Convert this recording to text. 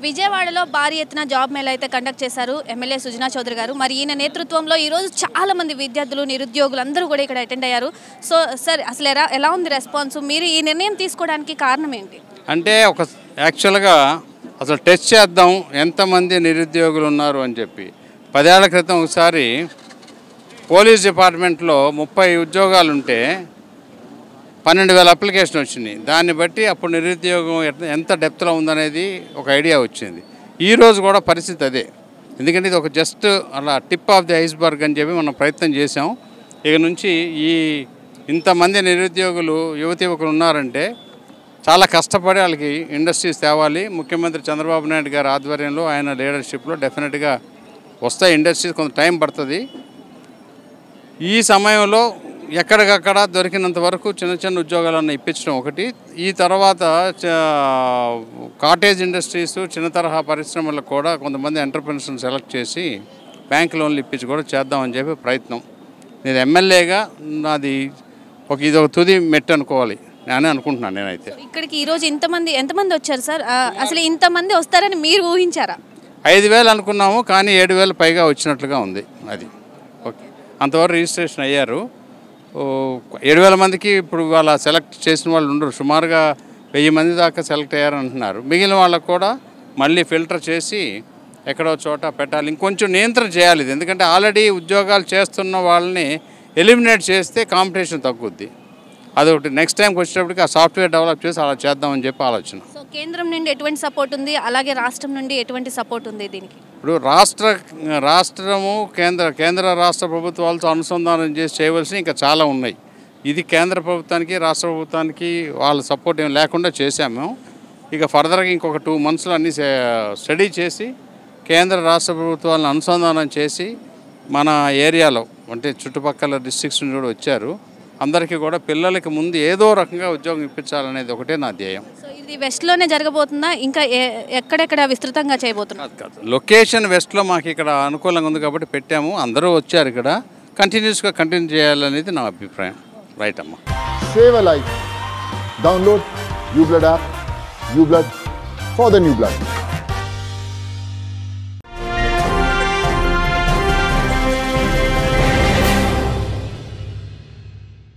విజయవాడలో భారీ ఎత్తున జాబ్ మేళా అయితే కండక్ట్ చేశారు ఎమ్మెల్యే సుజనా చౌదరి గారు. మరి ఈయన నేతృత్వంలో ఈరోజు చాలా మంది విద్యార్థులు నిరుద్యోగులు అందరూ కూడా ఇక్కడ అటెండ్ అయ్యారు. సో సార్ అసలు ఎలా ఉంది రెస్పాన్స్? మీరు ఈ నిర్ణయం తీసుకోవడానికి కారణం ఏంటి? అంటే యాక్చువల్గా అసలు టెస్ట్ చేద్దాం ఎంతమంది నిరుద్యోగులు ఉన్నారు అని చెప్పి 10 ఏళ్ల క్రితం ఒకసారి పోలీస్ డిపార్ట్మెంట్లో 30 ఉద్యోగాలు ఉంటే 12,000 అప్లికేషన్ వచ్చినాయి. దాన్ని బట్టి అప్పుడు నిరుద్యోగం ఎంత డెప్త్లో ఉందనేది ఒక ఐడియా వచ్చింది. ఈరోజు కూడా పరిస్థితి అదే. ఎందుకంటే ఇది ఒక జస్ట్ అలా టిప్ ఆఫ్ ది ఐస్బర్గ్ అని చెప్పి మనం ప్రయత్నం చేసాం. ఇక నుంచి ఇంతమంది నిరుద్యోగులు యువకులు ఉన్నారంటే చాలా కష్టపడి వాళ్ళకి ఇండస్ట్రీస్ తేవాలి. ముఖ్యమంత్రి చంద్రబాబు నాయుడు గారి ఆధ్వర్యంలో ఆయన లీడర్షిప్లో డెఫినెట్గా వస్తాయి ఇండస్ట్రీస్. కొంత టైం పడుతుంది. ఈ సమయంలో ఎక్కడికక్కడ దొరికినంత వరకు చిన్న ఉద్యోగాలను ఇప్పించడం ఒకటి. ఈ తర్వాత కాటేజ్ ఇండస్ట్రీస్ చిన్న తరహా పరిశ్రమలకు కూడా కొంతమంది ఎంటర్ప్రెన్యూర్స్ని సెలెక్ట్ చేసి బ్యాంక్ లోన్లు ఇప్పించి కూడా చేద్దామని చెప్పి ప్రయత్నం. నేను ఎమ్మెల్యేగా నాది ఇది ఒక తుది మెట్టు అనుకోవాలి నేనే అనుకుంటున్నాను. నేనైతే ఇక్కడికి ఈరోజు ఎంతమంది వచ్చారు సార్? అసలు ఇంతమంది వస్తారని మీరు ఊహించారా? 5,000 అనుకున్నాము, కానీ 7,000 పైగా వచ్చినట్లుగా ఉంది. అది ఓకే, అంతవరకు రిజిస్ట్రేషన్ అయ్యారు. 7,000 మందికి ఇప్పుడు వాళ్ళ సెలెక్ట్ చేసిన వాళ్ళు ఉండరు. సుమారుగా 1000 మంది దాకా సెలెక్ట్ అయ్యారని అంటున్నారు. మిగిలిన వాళ్ళకు కూడా మళ్ళీ ఫిల్టర్ చేసి ఎక్కడో చోట పెట్టాలి. ఇంకొంచెం నియంత్రణ చేయాలి ఇది. ఎందుకంటే ఆల్రెడీ ఉద్యోగాలు చేస్తున్న వాళ్ళని ఎలిమినేట్ చేస్తే కాంపిటీషన్ తగ్గుద్ది. అదొకటి. నెక్స్ట్ టైంకి వచ్చేటప్పటికి ఆ సాఫ్ట్వేర్ డెవలప్ చేసి అలా చేద్దామని చెప్పి ఆలోచన. సో కేంద్రం నుండి ఎటువంటి సపోర్ట్ ఉంది, అలాగే రాష్ట్రం నుండి ఎటువంటి సపోర్ట్ ఉంది దీనికి? ఇప్పుడు రాష్ట్రము కేంద్ర రాష్ట్ర ప్రభుత్వాలతో అనుసంధానం చేసి చేయవలసినవి ఇంకా చాలా ఉన్నాయి. ఇది కేంద్ర ప్రభుత్వానికి రాష్ట్ర ప్రభుత్వానికి వాళ్ళ సపోర్ట్ ఏం లేకుండా చేశాము. ఇక ఫర్దర్గా ఇంకొక 2 monthsలో అన్నీ స్టడీ చేసి కేంద్ర రాష్ట్ర ప్రభుత్వాలను అనుసంధానం చేసి మన ఏరియాలో అంటే చుట్టుపక్కల డిస్ట్రిక్ట్స్ నుండి కూడా వచ్చారు. అందరికీ కూడా పిల్లలకి ముందు ఏదో రకంగా ఉద్యోగం ఇప్పించాలనేది ఒకటే నా ధ్యేయం. సో ఇది వెస్ట్లోనే జరగబోతుందా, ఇంకా ఎక్కడెక్కడ విస్తృతంగా చేయబోతున్నారు? కాదు, లొకేషన్ వెస్ట్లో మాకు ఇక్కడ అనుకూలంగా ఉంది కాబట్టి పెట్టాము. అందరూ వచ్చారు. ఇక్కడ కంటిన్యూస్గా కంటిన్యూ చేయాలనేది నా అభిప్రాయం. రైట్ అమ్మా. Save a life. Download new blood app. New blood for the new blood.